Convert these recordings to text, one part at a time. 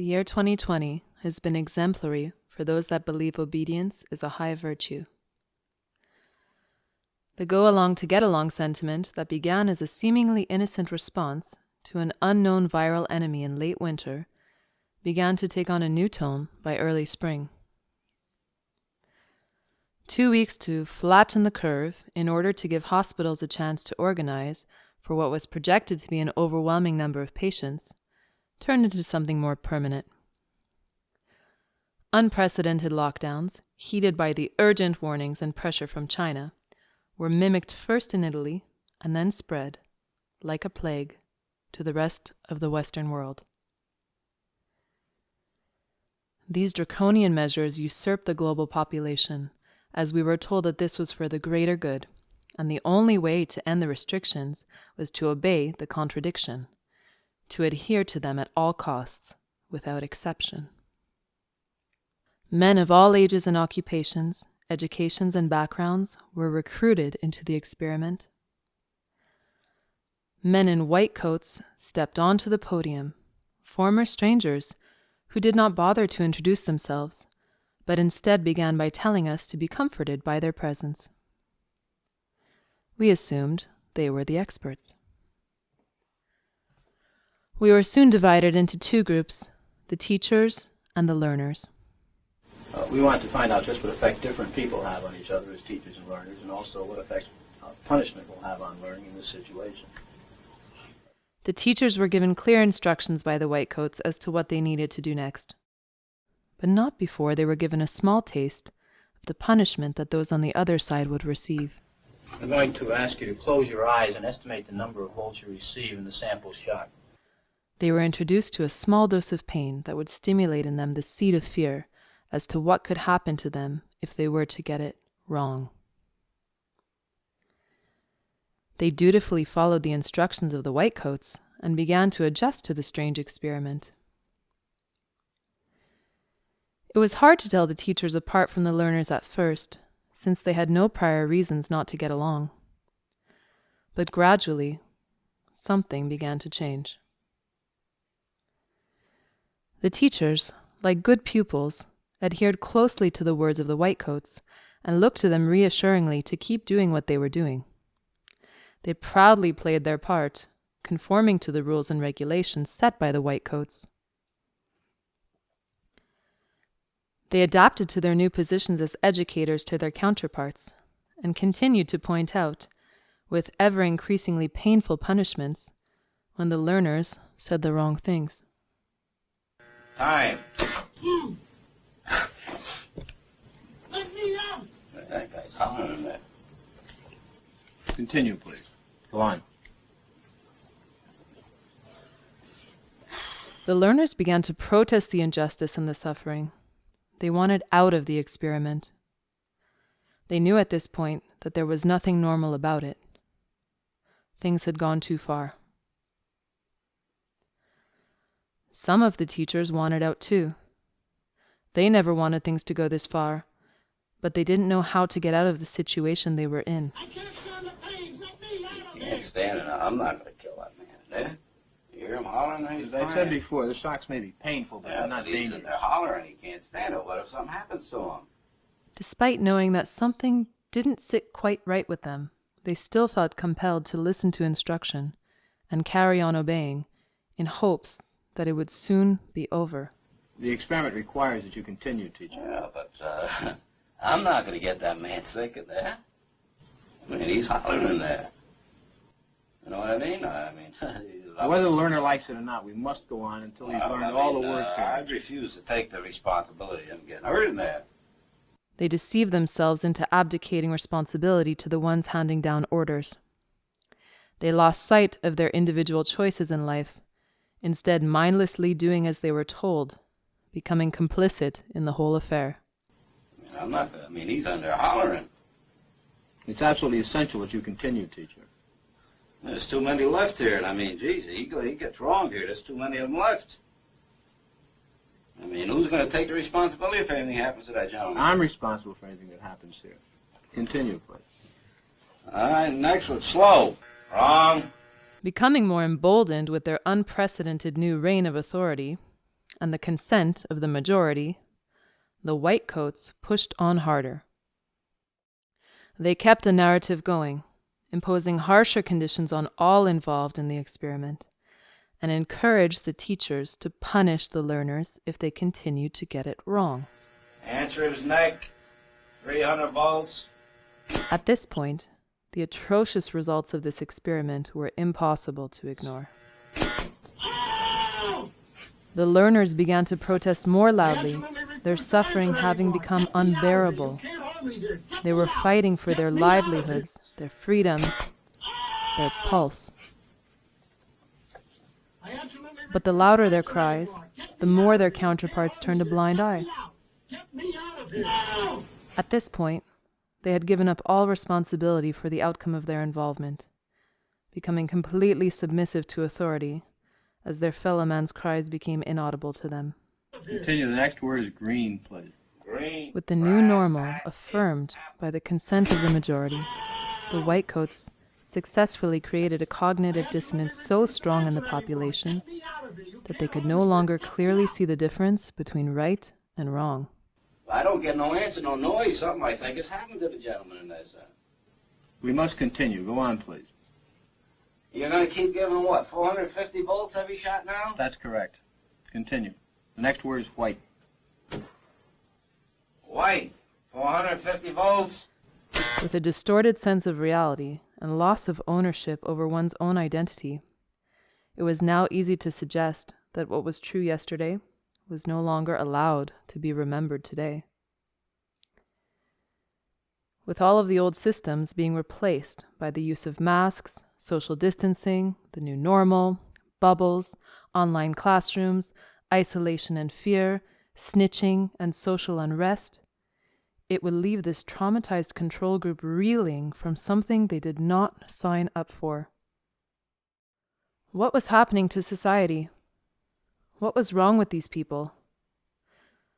The year 2020 has been exemplary for those that believe obedience is a high virtue. The go-along to get-along sentiment that began as a seemingly innocent response to an unknown viral enemy in late winter began to take on a new tone by early spring. 2 weeks to flatten the curve in order to give hospitals a chance to organize for what was projected to be an overwhelming number of patients turned into something more permanent. Unprecedented lockdowns, heated by the urgent warnings and pressure from China, were mimicked first in Italy and then spread, like a plague, to the rest of the Western world. These draconian measures usurped the global population, as we were told that this was for the greater good, and the only way to end the restrictions was to obey the contradiction, to adhere to them at all costs, without exception. Men of all ages and occupations, educations and backgrounds were recruited into the experiment. Men in white coats stepped onto the podium, former strangers who did not bother to introduce themselves, but instead began by telling us to be comforted by their presence. We assumed they were the experts. We were soon divided into two groups, the teachers and the learners. We wanted to find out just what effect different people have on each other as teachers and learners, and also what effect punishment will have on learning in this situation. The teachers were given clear instructions by the whitecoats as to what they needed to do next, but not before they were given a small taste of the punishment that those on the other side would receive. I'm going to ask you to close your eyes and estimate the number of volts you receive in the sample shot. They were introduced to a small dose of pain that would stimulate in them the seed of fear as to what could happen to them if they were to get it wrong. They dutifully followed the instructions of the whitecoats and began to adjust to the strange experiment. It was hard to tell the teachers apart from the learners at first, since they had no prior reasons not to get along. But gradually, something began to change. The teachers, like good pupils, adhered closely to the words of the whitecoats and looked to them reassuringly to keep doing what they were doing. They proudly played their part, conforming to the rules and regulations set by the whitecoats. They adapted to their new positions as educators to their counterparts and continued to point out, with ever-increasingly painful punishments, when the learners said the wrong things. Time. Let me out! That guy's hollering in there. Continue, please. Go on. The learners began to protest the injustice and the suffering. They wanted out of the experiment. They knew at this point that there was nothing normal about it. Things had gone too far. Some of the teachers wanted out too. They never wanted things to go this far, but they didn't know how to get out of the situation they were in. I can't stand the pain! Let me out of You can't stand it. I'm not going to kill that man. Eh? You hear him hollering? He's As I said before, the shocks may be painful, but they're not dangerous. They're hollering. He can't stand it. What if something happens to him? Despite knowing that something didn't sit quite right with them, they still felt compelled to listen to instruction and carry on obeying in hopes that it would soon be over. The experiment requires that you continue, teacher. Yeah, but I'm not going to get that man sick in there. I mean, he's hollering in there. You know what I mean? Whether the learner likes it or not, we must go on until he's learned all the word I'd refuse to take the responsibility of him getting hurt in there. They deceived themselves into abdicating responsibility to the ones handing down orders. They lost sight of their individual choices in life, instead mindlessly doing as they were told, becoming complicit in the whole affair. He's under hollering. It's absolutely essential that you continue, teacher. There's too many left here, and geez, he gets wrong here. There's too many of them left. Who's going to take the responsibility if anything happens to that gentleman? I'm responsible for anything that happens here. Continue, please. All right, next one, slow. Wrong. Becoming more emboldened with their unprecedented new reign of authority, and the consent of the majority, the whitecoats pushed on harder. They kept the narrative going, imposing harsher conditions on all involved in the experiment, and encouraged the teachers to punish the learners if they continued to get it wrong. Answer is neck, 300 volts. At this point, the atrocious results of this experiment were impossible to ignore. The learners began to protest more loudly, their suffering having become unbearable. They were fighting for their livelihoods, their freedom, their pulse. But the louder their cries, the more their counterparts turned a blind eye. At this point, they had given up all responsibility for the outcome of their involvement, becoming completely submissive to authority, as their fellow man's cries became inaudible to them. Continue. The next word is green, please. Green. With the new normal affirmed by the consent of the majority, the whitecoats successfully created a cognitive dissonance so strong in the population that they could no longer clearly see the difference between right and wrong. I don't get no answer, no noise. Something I think has happened to the gentleman in there, sir. We must continue. Go on, please. You're going to keep giving him, what, 450 volts every shot now? That's correct. Continue. The next word is white. White, 450 volts. With a distorted sense of reality and loss of ownership over one's own identity, it was now easy to suggest that what was true yesterday was no longer allowed to be remembered today. With all of the old systems being replaced by the use of masks, social distancing, the new normal, bubbles, online classrooms, isolation and fear, snitching, and social unrest, it would leave this traumatized control group reeling from something they did not sign up for. What was happening to society? What was wrong with these people?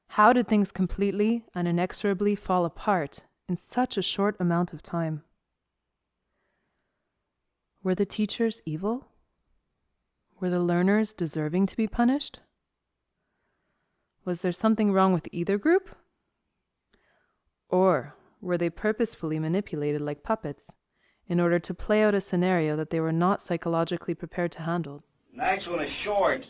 How did things completely and inexorably fall apart in such a short amount of time? Were the teachers evil? Were the learners deserving to be punished? Was there something wrong with either group? Or were they purposefully manipulated like puppets in order to play out a scenario that they were not psychologically prepared to handle? Next one is short.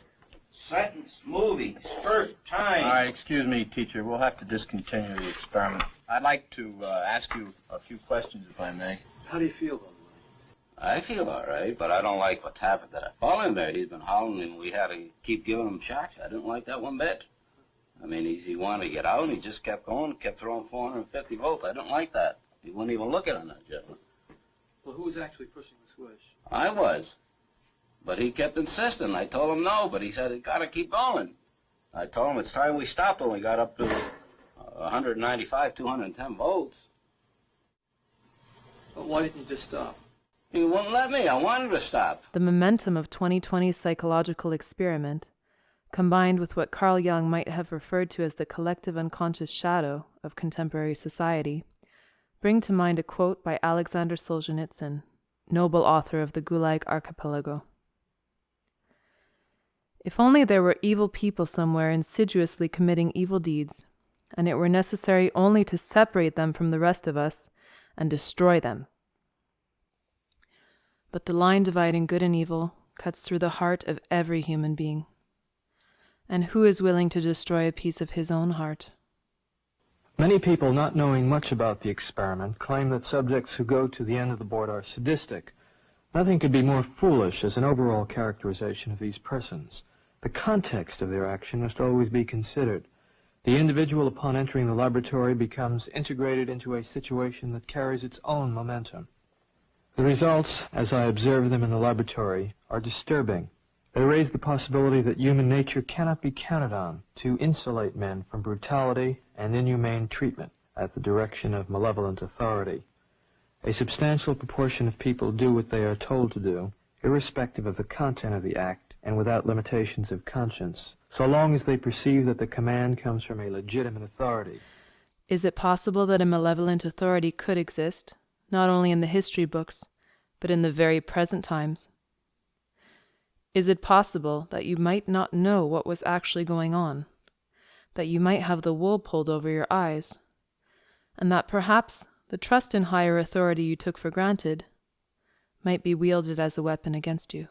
Sentence, movie, spurt, time. All right, excuse me, teacher. We'll have to discontinue the experiment. I'd like to ask you a few questions, if I may. How do you feel, by the way? I feel all right, but I don't like what's happened to that fellow in there. He's been hollering and we had to keep giving him shots. I didn't like that one bit. I mean, he wanted to get out and he just kept going, kept throwing 450 volts. I didn't like that. He wouldn't even look at him, that gentleman. Well, who was actually pushing the switch? I was. But he kept insisting. I told him no, but he said, it's got to keep going. I told him it's time we stopped when we got up to 195, 210 volts. Well, why didn't you just stop? He wouldn't let me. I wanted to stop. The momentum of 2020's psychological experiment, combined with what Carl Jung might have referred to as the collective unconscious shadow of contemporary society, bring to mind a quote by Alexander Solzhenitsyn, noble author of the Gulag Archipelago. If only there were evil people somewhere insidiously committing evil deeds, and it were necessary only to separate them from the rest of us and destroy them. But the line dividing good and evil cuts through the heart of every human being. And who is willing to destroy a piece of his own heart? Many people, not knowing much about the experiment, claim that subjects who go to the end of the board are sadistic. Nothing could be more foolish as an overall characterization of these persons. The context of their action must always be considered. The individual, upon entering the laboratory, becomes integrated into a situation that carries its own momentum. The results, as I observe them in the laboratory, are disturbing. They raise the possibility that human nature cannot be counted on to insulate men from brutality and inhumane treatment at the direction of malevolent authority. A substantial proportion of people do what they are told to do, irrespective of the content of the act and without limitations of conscience, so long as they perceive that the command comes from a legitimate authority. Is it possible that a malevolent authority could exist, not only in the history books, but in the very present times? Is it possible that you might not know what was actually going on, that you might have the wool pulled over your eyes, and that perhaps the trust in higher authority you took for granted might be wielded as a weapon against you?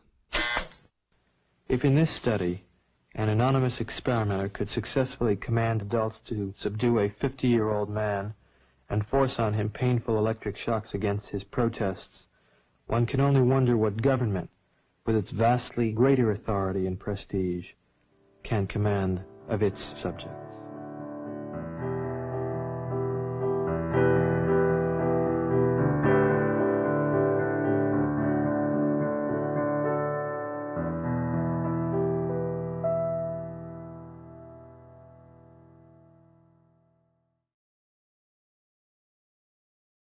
If in this study an anonymous experimenter could successfully command adults to subdue a 50-year-old man and force on him painful electric shocks against his protests, one can only wonder what government, with its vastly greater authority and prestige, can command of its subjects.